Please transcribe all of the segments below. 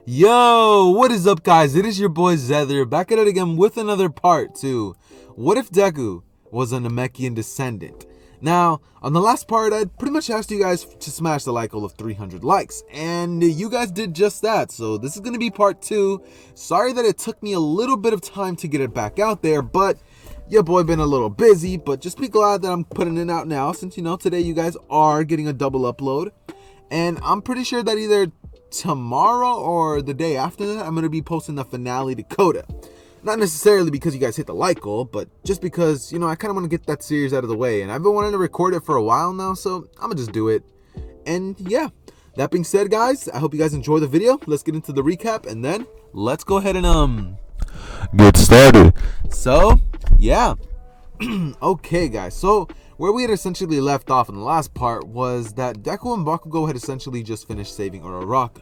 Yo, what is up, guys? It is your boy Zether back at it again with another part to What If Deku Was a Namekian Descendant? Now, on the last part, I pretty much asked you guys to smash the like goal of 300 likes, and you guys did just that, so this is going to be part 2. Sorry that it took me a little bit of time to get it back out there, but your boy been a little busy, but just be glad that I'm putting it out now, since, today you guys are getting a double upload, and I'm pretty sure that either tomorrow or the day after that, I'm going to be posting the finale to Coda. Not necessarily because you guys hit the like goal, but just because, I kind of want to get that series out of the way. And I've been wanting to record it for a while now, so I'm going to just do it. And yeah, that being said, guys, I hope you guys enjoy the video. Let's get into the recap, and then let's go ahead and get started. So, yeah. Okay, guys, so where we had essentially left off in the last part was that Deku and Bakugo had essentially just finished saving Uraraka.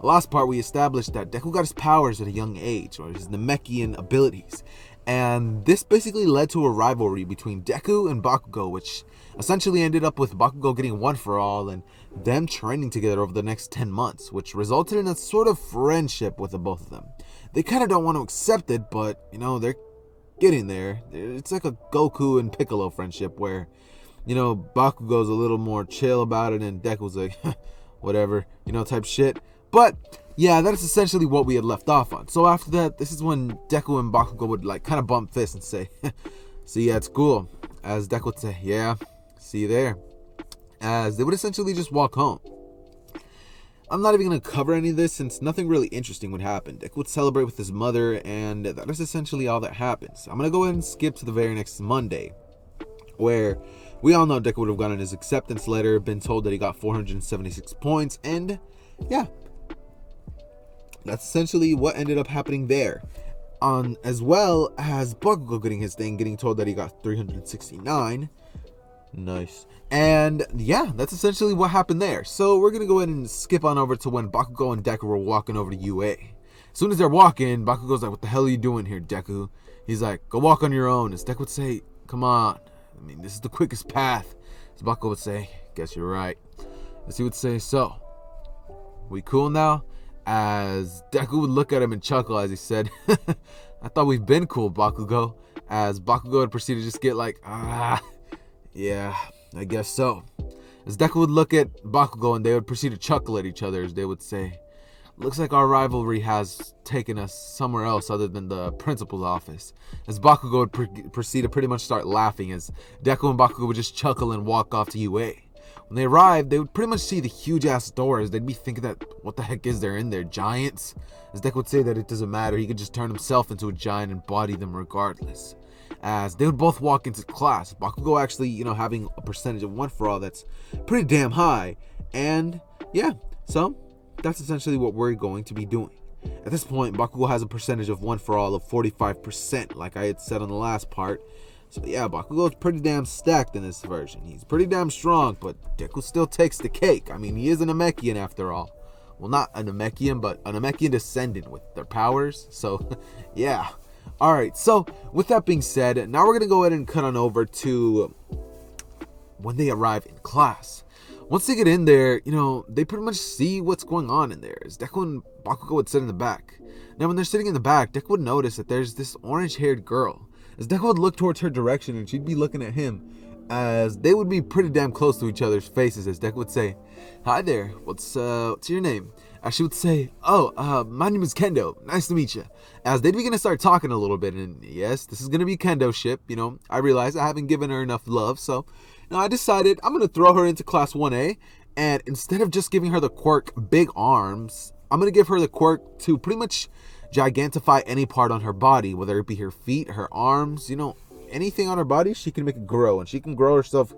The last part we established that Deku got his powers at a young age, or his Namekian abilities, and this basically led to a rivalry between Deku and Bakugo, which essentially ended up with Bakugo getting one for all and them training together over the next 10 months, which resulted in a sort of friendship with the both of them. They kind of don't want to accept it, but they're getting there. It's like a Goku and Piccolo friendship where, Bakugo's a little more chill about it and Deku's like, whatever, type shit. But yeah, that's essentially what we had left off on. So after that, this is when Deku and Bakugo would kind of bump fists and say, see, yeah, it's cool. As Deku would say, yeah, see you there. As they would essentially just walk home. I'm not even going to cover any of this since nothing really interesting would happen. Deku would celebrate with his mother, and that is essentially all that happens. I'm going to go ahead and skip to the very next Monday, where we all know Deku would have gotten his acceptance letter, been told that he got 476 points, and yeah, that's essentially what ended up happening there. As well as Bakugo getting his thing, getting told that he got 369. Nice. And yeah, that's essentially what happened there. So we're going to go ahead and skip on over to when Bakugo and Deku were walking over to UA. As soon as they're walking, Bakugo's like, what the hell are you doing here, Deku? He's like, go walk on your own. As Deku would say, come on. I mean, this is the quickest path. As Bakugo would say, guess you're right. As he would say, so, we cool now? As Deku would look at him and chuckle as he said, I thought we've been cool, Bakugo. As Bakugo would proceed to just get like, yeah, I guess so. As Deku would look at Bakugo and they would proceed to chuckle at each other as they would say, looks like our rivalry has taken us somewhere else other than the principal's office. As Bakugo would proceed to pretty much start laughing as Deku and Bakugo would just chuckle and walk off to UA. When they arrived, they would pretty much see the huge-ass doors. They'd be thinking that, what the heck is there in there, giants? As Deku would say that it doesn't matter, he could just turn himself into a giant and body them regardless. As they would both walk into class, Bakugo actually, having a percentage of one for all that's pretty damn high. And yeah, so that's essentially what we're going to be doing. At this point, Bakugo has a percentage of one for all of 45%, like I had said on the last part. So yeah, Bakugo's pretty damn stacked in this version. He's pretty damn strong, but Deku still takes the cake. I mean, he is a Namekian after all. Well, not a Namekian, but a Namekian descendant with their powers. So yeah. Alright, so with that being said, now we're going to go ahead and cut on over to when they arrive in class. Once they get in there, they pretty much see what's going on in there. As Deku and Bakugo would sit in the back. Now when they're sitting in the back, Deku would notice that there's this orange-haired girl. As Deku would look towards her direction and she'd be looking at him, as they would be pretty damn close to each other's faces. As Deku would say, hi there, what's your name? As she would say, my name is Kendo, nice to meet you. As they'd begin to start talking a little bit, and yes, this is going to be Kendo's ship, I realize I haven't given her enough love, so I decided I'm going to throw her into class 1A, and instead of just giving her the quirk big arms, I'm going to give her the quirk to pretty much gigantify any part on her body, whether it be her feet, her arms, anything on her body, she can make it grow, and she can grow herself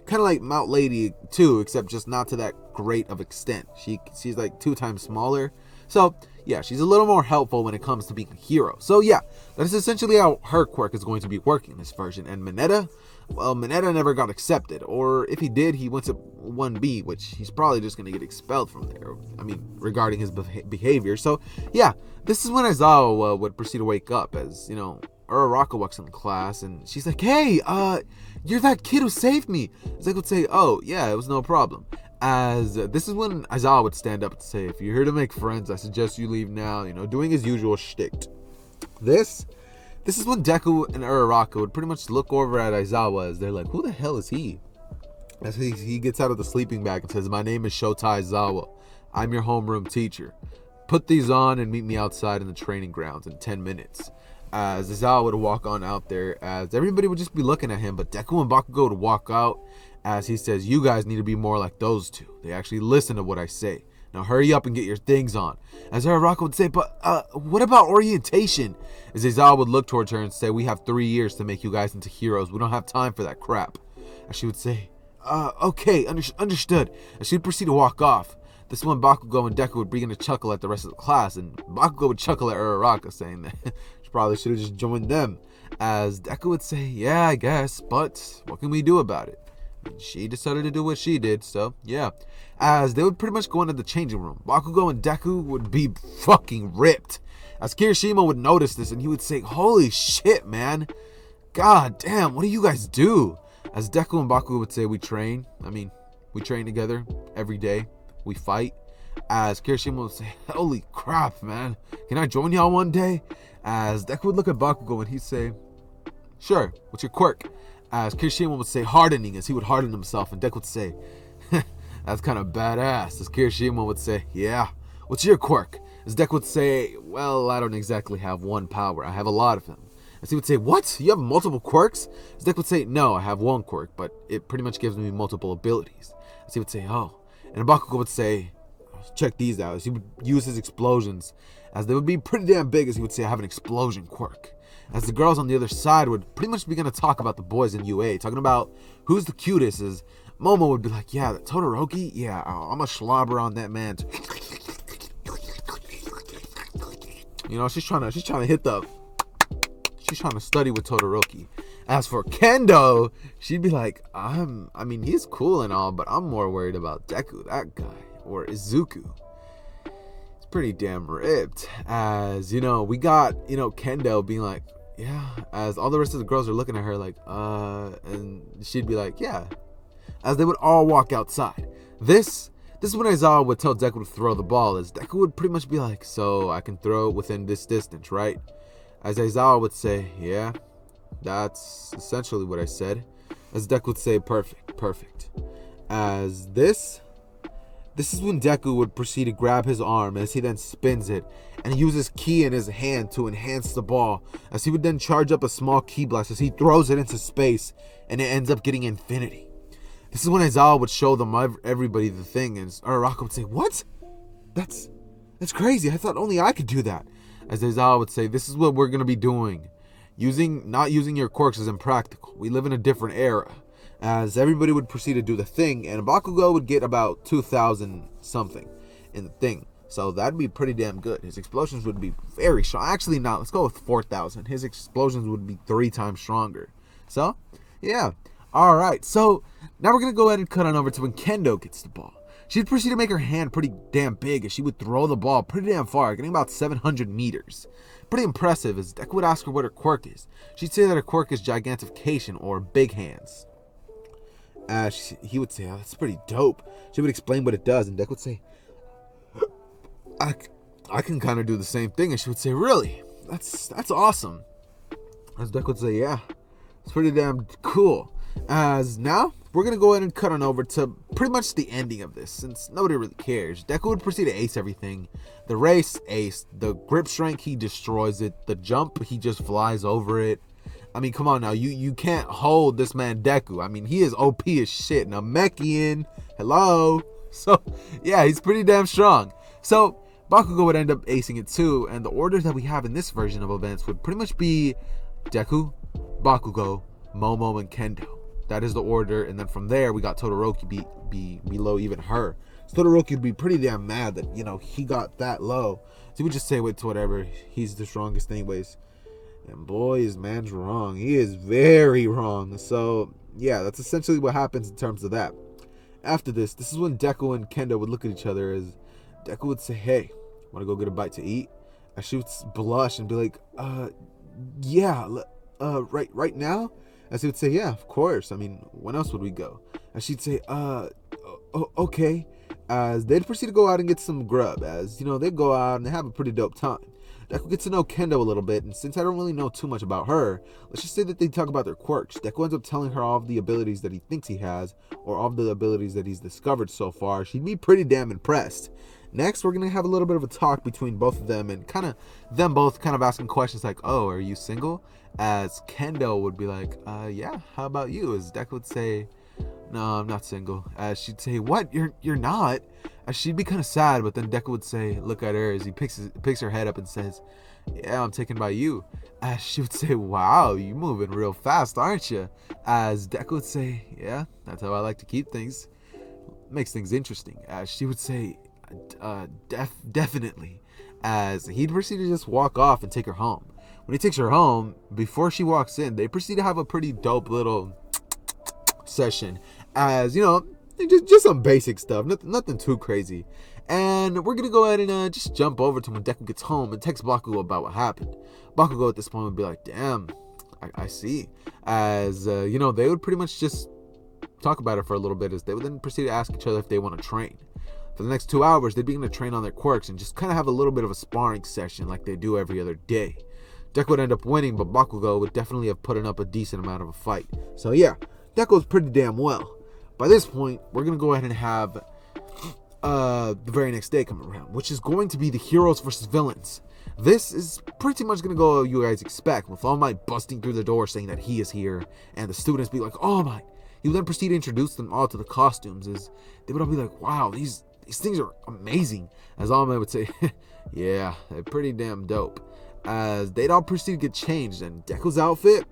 kind of like Mount Lady too, except just not to that great of extent. She's like 2 times smaller, so yeah, she's a little more helpful when it comes to being a hero. So yeah, that is essentially how her quirk is going to be working in this version. And Mineta, well, Mineta never got accepted, or if he did, he went to 1B, which he's probably just going to get expelled from there, I mean, regarding his behavior. So yeah, this is when Aizawa would proceed to wake up, as Uraraka walks in the class and she's like, hey, you're that kid who saved me. As I would say, oh yeah, it was no problem. As this is when Aizawa would stand up and say, if you're here to make friends, I suggest you leave now, doing his usual shtick. This is when Deku and Uraraka would pretty much look over at Aizawa as they're like, who the hell is he? As he gets out of the sleeping bag and says, my name is Shota Aizawa. I'm your homeroom teacher. Put these on and meet me outside in the training grounds in 10 minutes. As Aizawa would walk on out there, as everybody would just be looking at him, but Deku and Bakugo would walk out as he says, you guys need to be more like those two. They actually listen to what I say. Now hurry up and get your things on. As Uraraka would say, but what about orientation? As Aizawa would look towards her and say, we have 3 years to make you guys into heroes. We don't have time for that crap. As she would say, okay, understood. As she would proceed to walk off. This one, Bakugo and Deku would begin to chuckle at the rest of the class, and Bakugo would chuckle at Uraraka, saying that she probably should have just joined them. As Deku would say, yeah, I guess, but what can we do about it? She decided to do what she did, so yeah. As they would pretty much go into the changing room, Bakugo and Deku would be fucking ripped. As Kirishima would notice this, and he would say, holy shit, man. God damn, what do you guys do? As Deku and Bakugo would say, we train. We train together every day. We fight. As Kirishima would say, holy crap, man. Can I join y'all one day? As Deku would look at Bakugo and he'd say, sure, what's your quirk? As Kirishima would say, hardening, as he would harden himself. And Deku would say, that's kind of badass. As Kirishima would say, yeah, what's your quirk? As Deku would say, well, I don't exactly have one power. I have a lot of them. As he would say, what? You have multiple quirks? As Deku would say, no, I have one quirk, but it pretty much gives me multiple abilities. As he would say, oh. And Bakugo would say, check these out. As he would use his explosions, as they would be pretty damn big, as he would say, I have an explosion quirk. As the girls on the other side would pretty much begin to talk about the boys in UA, talking about who's the cutest, as Momo would be like, yeah, Todoroki? Yeah, I'm a slobber on that man. She's trying to hit the... She's trying to study with Todoroki. As for Kendo, she'd be like, he's cool and all, but I'm more worried about Deku, that guy. Or Izuku. It's pretty damn ripped. As, we got, Kendo being like, yeah. As all the rest of the girls are looking at her like, and she'd be like, yeah. As they would all walk outside. This is when Aizawa would tell Deku to throw the ball, as Deku would pretty much be like, so I can throw it within this distance, right? As Aizawa would say, yeah, that's essentially what I said. As Deku would say, perfect. As this is when Deku would proceed to grab his arm as he then spins it and uses ki in his hand to enhance the ball, as he would then charge up a small ki blast as he throws it into space and it ends up getting infinity. This is when Aizawa would show them everybody the thing, and Uraraka would say, what? That's crazy. I thought only I could do that. As Aizawa would say, this is what we're going to be doing. Not using your quirks is impractical. We live in a different era. As everybody would proceed to do the thing, and Bakugo would get about 2,000 something in the thing. So that'd be pretty damn good. His explosions would be very strong. Actually, not. Let's go with 4,000. His explosions would be 3 times stronger. So, yeah. All right. So now we're going to go ahead and cut on over to when Kendo gets the ball. She'd proceed to make her hand pretty damn big as she would throw the ball pretty damn far, getting about 700 meters. Pretty impressive, as Deku would ask her what her quirk is. She'd say that her quirk is gigantification, or big hands. He would say, oh, that's pretty dope. She would explain what it does, and Deku would say, I can kind of do the same thing. And she would say, really? That's awesome. As Deku would say, yeah, it's pretty damn cool. As now, we're going to go ahead and cut on over to pretty much the ending of this, since nobody really cares. Deku would proceed to ace everything. The race, ace. The grip strength, he destroys it. The jump, he just flies over it. Come on now. You can't hold this man Deku. He is OP as shit. Namekian, hello. So, yeah, he's pretty damn strong. So, Bakugo would end up acing it too, and the order that we have in this version of events would pretty much be Deku, Bakugo, Momo, and Kendo. That is the order, and then from there, we got Todoroki be below even her. So Todoroki would be pretty damn mad that, he got that low. So he would just say, wait to whatever, he's the strongest anyways. And boy, is man's wrong. He is very wrong. So, yeah, that's essentially what happens in terms of that. After this is when Deku and Kendo would look at each other, as Deku would say, hey, want to go get a bite to eat? And she would blush and be like, yeah, right now? As he would say, yeah, of course. When else would we go? And she'd say, Okay. As they'd proceed to go out and get some grub. As, they go out and they have a pretty dope time. Deku gets to know Kendo a little bit, and since I don't really know too much about her, let's just say that they talk about their quirks. Deku ends up telling her all of the abilities that he thinks he has, or all of the abilities that he's discovered so far. She'd be pretty damn impressed. Next, we're going to have a little bit of a talk between both of them, and them both asking questions like, oh, are you single? As Kendo would be like, yeah, how about you? As Deku would say, no, I'm not single. As she'd say, what? You're not? As she'd be kind of sad, but then Deku would say, look at her, as he picks her head up and says, yeah, I'm taken by you. As she would say, wow, you moving real fast, aren't you? As Deku would say, yeah, that's how I like to keep things. Makes things interesting. As she would say, definitely. As he'd proceed to just walk off and take her home. When he takes her home, before she walks in, they proceed to have a pretty dope little session. As, just some basic stuff. Nothing too crazy. And we're going to go ahead and just jump over to when Deku gets home and text Bakugo about what happened. Bakugo at this point would be like, damn, I see. As, they would pretty much just talk about it for a little bit, as they would then proceed to ask each other if they want to train. For the next 2 hours, they'd begin to train on their quirks and just kind of have a little bit of a sparring session like they do every other day. Deku would end up winning, but Bakugo would definitely have put up a decent amount of a fight. So yeah, Deku's pretty damn well. By this point, we're going to go ahead and have the very next day come around, which is going to be the heroes versus villains. This is pretty much going to go you guys expect, with All Might busting through the door saying that he is here, and the students be like, All Might. He would then proceed to introduce them all to the costumes, as they would all be like, wow, these things are amazing. As All Might would say, yeah, they're pretty damn dope. As they'd all proceed to get changed, and Deku's outfit,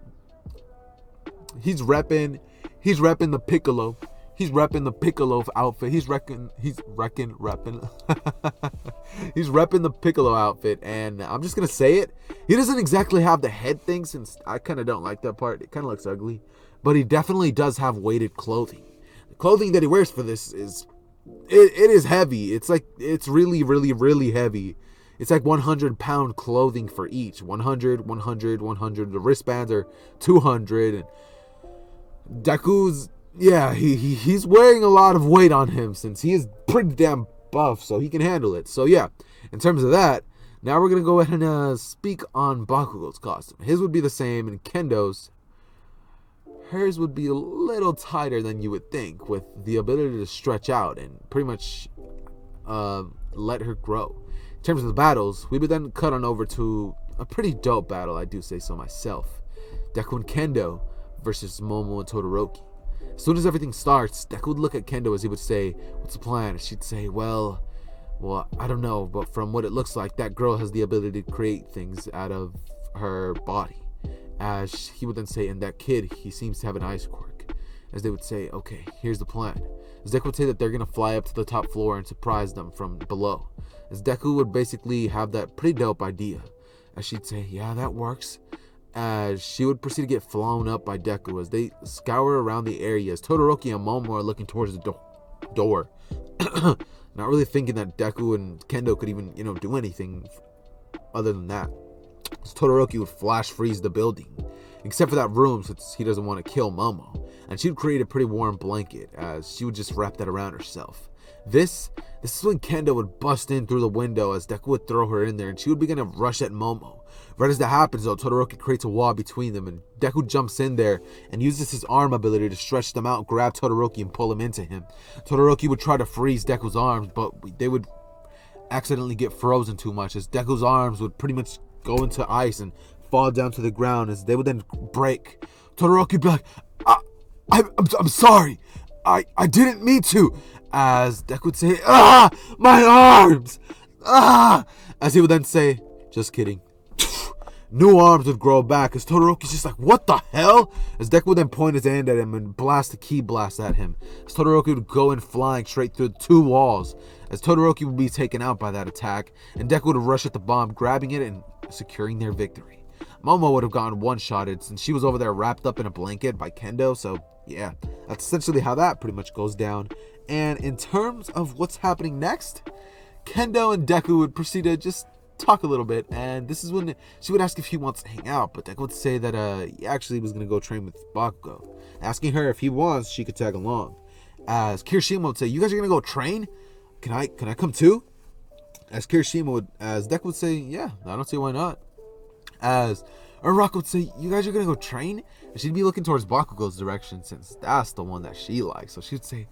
he's repping the Piccolo. He's repping the Piccolo outfit. He's repping the Piccolo outfit. And I'm just going to say it. He doesn't exactly have the head thing, since I kind of don't like that part. It kind of looks ugly. But he definitely does have weighted clothing. The clothing that he wears for this is heavy. It's really, really, really heavy. It's like 100-pound clothing for each. 100, 100, 100. The wristbands are 200. And Deku's, yeah, he's wearing a lot of weight on him, since he is pretty damn buff, so he can handle it. So yeah, in terms of that, now we're going to go ahead and speak on Bakugo's costume. His would be the same, and Kendo's, hers would be a little tighter than you would think, with the ability to stretch out and pretty much let her grow. In terms of the battles, we would then cut on over to a pretty dope battle, I do say so myself. Deku and Kendo versus Momo and Todoroki. As soon as everything starts, Deku would look at Kendo as he would say, what's the plan? And she'd say, well, I don't know, but from what it looks like, that girl has the ability to create things out of her body. As he would then say, and that kid, he seems to have an ice quirk. As they would say, okay, here's the plan. As Deku would say that they're going to fly up to the top floor and surprise them from below. As Deku would basically have that pretty dope idea. As she'd say, yeah, that works. As she would proceed to get flown up by Deku as they scour around the area, as Todoroki and Momo are looking towards the door. Not really thinking that Deku and Kendo could even, do anything other than that. As Todoroki would flash freeze the building, except for that room, since he doesn't want to kill Momo. And she would create a pretty warm blanket, as she would just wrap that around herself. This is when Kendo would bust in through the window, as Deku would throw her in there, and she would begin to rush at Momo. Right as that happens, though, Todoroki creates a wall between them, and Deku jumps in there and uses his arm ability to stretch them out, grab Todoroki, and pull him into him. Todoroki would try to freeze Deku's arms, but they would accidentally get frozen too much, as Deku's arms would pretty much go into ice and fall down to the ground, as they would then break. Todoroki would be like, I'm sorry. I didn't mean to. As Deku would say, my arms. As he would then say, just kidding. New arms would grow back, as Todoroki's just like, what the hell? As Deku would then point his hand at him and blast a ki blast at him. As Todoroki would go in flying straight through 2 walls. As Todoroki would be taken out by that attack, and Deku would rush at the bomb, grabbing it and securing their victory. Momo would have gotten one-shotted since she was over there wrapped up in a blanket by Kendo, so yeah, that's essentially how that pretty much goes down. And in terms of what's happening next, Kendo and Deku would proceed to just talk a little bit, and this is when she would ask if he wants to hang out, but Deku would say that he actually was going to go train with Bakugo. Asking her if he wants, she could tag along. As Kirishima would say, you guys are gonna go train? Can I come too? As Deku would say, yeah, I don't see why not. As Uraraka would say, you guys are gonna go train? And she'd be looking towards Bakugo's direction since that's the one that she likes. So she'd say,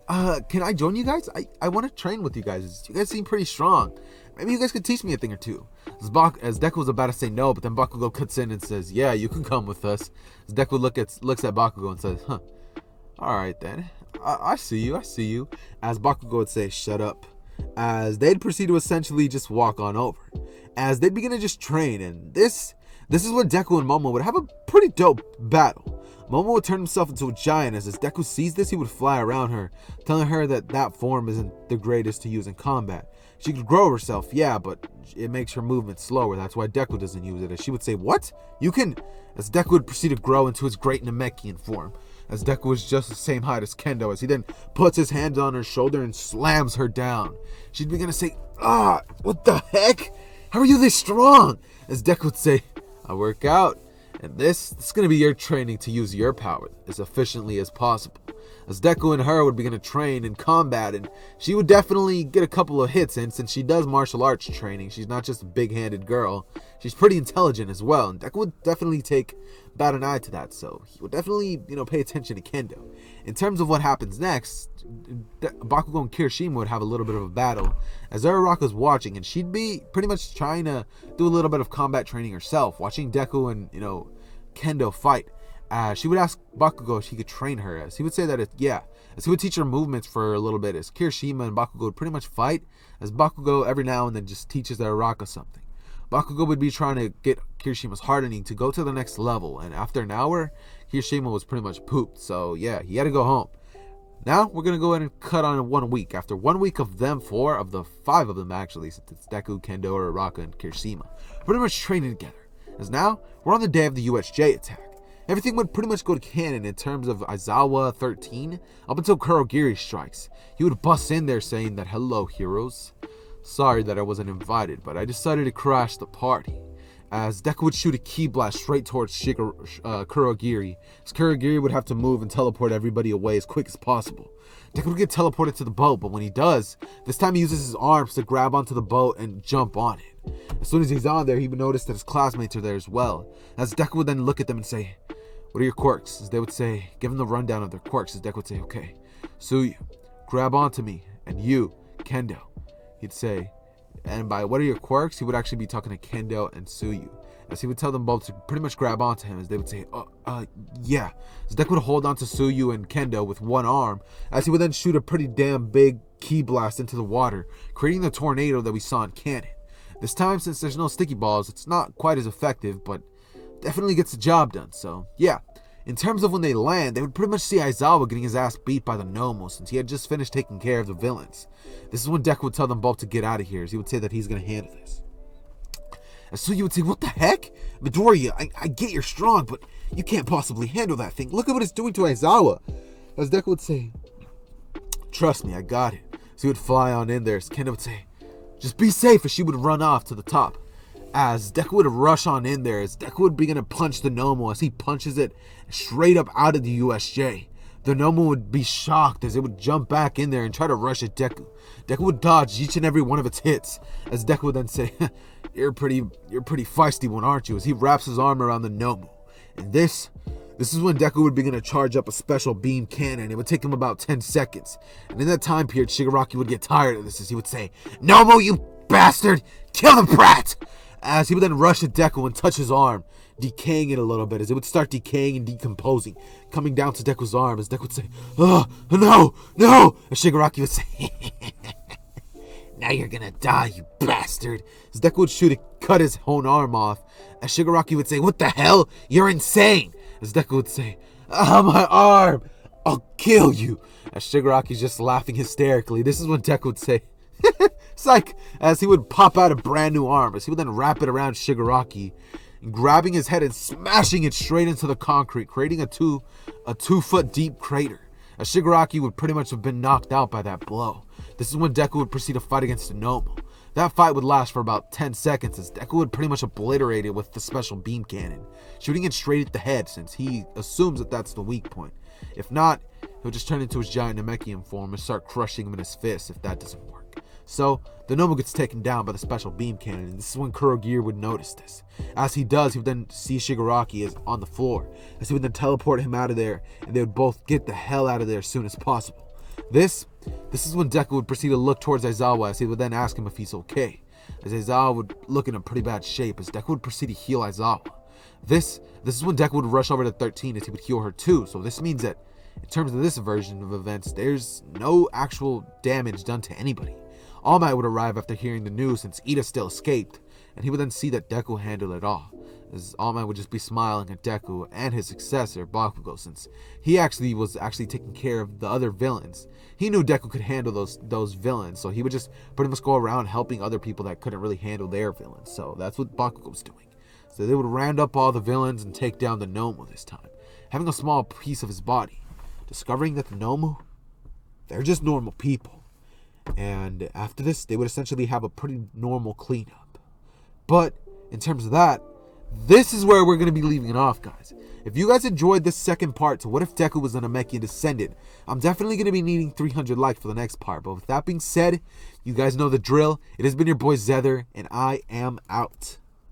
can I join you guys? I want to train with you guys. You guys seem pretty strong. Maybe you guys could teach me a thing or two. As Deku was about to say no, but then Bakugo cuts in and says, yeah, you can come with us. As Deku looks at Bakugo and says, huh, alright then. I see you. As Bakugo would say, shut up. As they'd proceed to essentially just walk on over. As they'd begin to just train, and this is where Deku and Momo would have a pretty dope battle. Momo would turn himself into a giant. As Deku sees this, he would fly around her, telling her that form isn't the greatest to use in combat. She could grow herself, yeah, but it makes her movement slower. That's why Deku doesn't use it. As she would say, what? You can... As Deku would proceed to grow into his great Namekian form. As Deku was just the same height as Kendo, as he then puts his hand on her shoulder and slams her down. She'd begin to say, what the heck? How are you this strong? As Deku would say, I work out. And this is going to be your training to use your power as efficiently as possible. As Deku and her would begin to train in combat, and she would definitely get a couple of hits in since she does martial arts training. She's not just a big-handed girl. She's pretty intelligent as well, and Deku would definitely take bat an eye to that, so he would definitely, pay attention to Kendo. In terms of what happens next, Bakugo and Kirishima would have a little bit of a battle as Uraraka's watching, and she'd be pretty much trying to do a little bit of combat training herself, watching Deku and, Kendo fight. She would ask Bakugo if he could train her, as he would say that as he would teach her movements for a little bit, as Kirishima and Bakugo would pretty much fight, as Bakugo every now and then just teaches Uraraka something. Bakugo would be trying to get Kirishima's hardening to go to the next level, and after an hour, Kirishima was pretty much pooped, so yeah, he had to go home. Now, we're going to go ahead and cut on 1 week. After 1 week of them, 4 of the 5 of them actually, since it's Deku, Kendo, Uraraka, and Kirishima, pretty much training together. As now, we're on the day of the USJ attack. Everything would pretty much go to canon in terms of Aizawa 13, up until Kurogiri strikes. He would bust in there saying that, hello, heroes. Sorry that I wasn't invited, but I decided to crash the party. As Deku would shoot a ki blast straight towards Kurogiri, as Kurogiri would have to move and teleport everybody away as quick as possible. Deku would get teleported to the boat, but when he does, this time he uses his arms to grab onto the boat and jump on it. As soon as he's on there, he would notice that his classmates are there as well. As Deku would then look at them and say, what are your quirks? As they would say, give him the rundown of their quirks. As Deku would say, okay, Suyu, grab onto me, and you, Kendo. He'd say, and by what are your quirks, he would actually be talking to Kendo and Suyu. As he would tell them both to pretty much grab onto him, as they would say, yeah. As Deku would hold onto Suyu and Kendo with one arm, as he would then shoot a pretty damn big ki blast into the water, creating the tornado that we saw in canon. This time, since there's no sticky balls, it's not quite as effective, but definitely gets the job done, so yeah. In terms of when they land, they would pretty much see Aizawa getting his ass beat by the Nomo since he had just finished taking care of the villains. This is when Deku would tell them both to get out of here, as he would say that he's going to handle this. And Suyu would say, what the heck? Midoriya, I get you're strong, but you can't possibly handle that thing. Look at what it's doing to Aizawa. As Deku would say, trust me, I got it. So he would fly on in there, as Kendo would say, just be safe, as she would run off to the top. As Deku would rush on in there, as Deku would begin to punch the Nomo as he punches it straight up out of the USJ. The Nomo would be shocked as it would jump back in there and try to rush at Deku. Deku would dodge each and every one of its hits, as Deku would then say, you're a pretty feisty one, aren't you? As he wraps his arm around the Nomo. And this is when Deku would begin to charge up a special beam cannon. It would take him about 10 seconds. And in that time period, Shigaraki would get tired of this as he would say, Nomo, you bastard! Kill the brat! As he would then rush at Deku and touch his arm, decaying it a little bit, as it would start decaying and decomposing, coming down to Deku's arm, as Deku would say, oh, no! As Shigaraki would say, now you're gonna die, you bastard! As Deku would shoot to cut his own arm off, as Shigaraki would say, what the hell? You're insane! As Deku would say, my arm! I'll kill you! As Shigaraki's just laughing hysterically, this is when Deku would say, psych, as he would pop out a brand new arm, as he would then wrap it around Shigaraki, grabbing his head and smashing it straight into the concrete, creating a 2-foot deep crater. As Shigaraki would pretty much have been knocked out by that blow. This is when Deku would proceed to fight against the Nomo. That fight would last for about 10 seconds as Deku would pretty much obliterate it with the special beam cannon, shooting it straight at the head since he assumes that that's the weak point. If not, he'll just turn into his giant Namekian form and start crushing him in his fists if that doesn't work. So, the Nomu gets taken down by the special beam cannon, and this is when Kurogir would notice this. As he does, he would then see Shigaraki is on the floor, as he would then teleport him out of there, and they would both get the hell out of there as soon as possible. This is when Deku would proceed to look towards Aizawa, as he would then ask him if he's okay, as Aizawa would look in a pretty bad shape, as Deku would proceed to heal Aizawa. This is when Deku would rush over to 13, as he would heal her too, so this means that in terms of this version of events, there's no actual damage done to anybody. All Might would arrive after hearing the news, since Ida still escaped, and he would then see that Deku handled it all, as All Might would just be smiling at Deku and his successor, Bakugo, since he was taking care of the other villains. He knew Deku could handle those villains, so he would just pretty much go around helping other people that couldn't really handle their villains, so that's what Bakugo was doing. So they would round up all the villains and take down the Nomu this time, having a small piece of his body, discovering that the Nomu, they're just normal people. And after this, they would essentially have a pretty normal cleanup. But in terms of that, this is where we're going to be leaving it off, guys. If you guys enjoyed this second part to What If Deku Was a Namekian Descendant, I'm definitely going to be needing 300 likes for the next part. But with that being said, you guys know the drill. It has been your boy Zether, and I am out.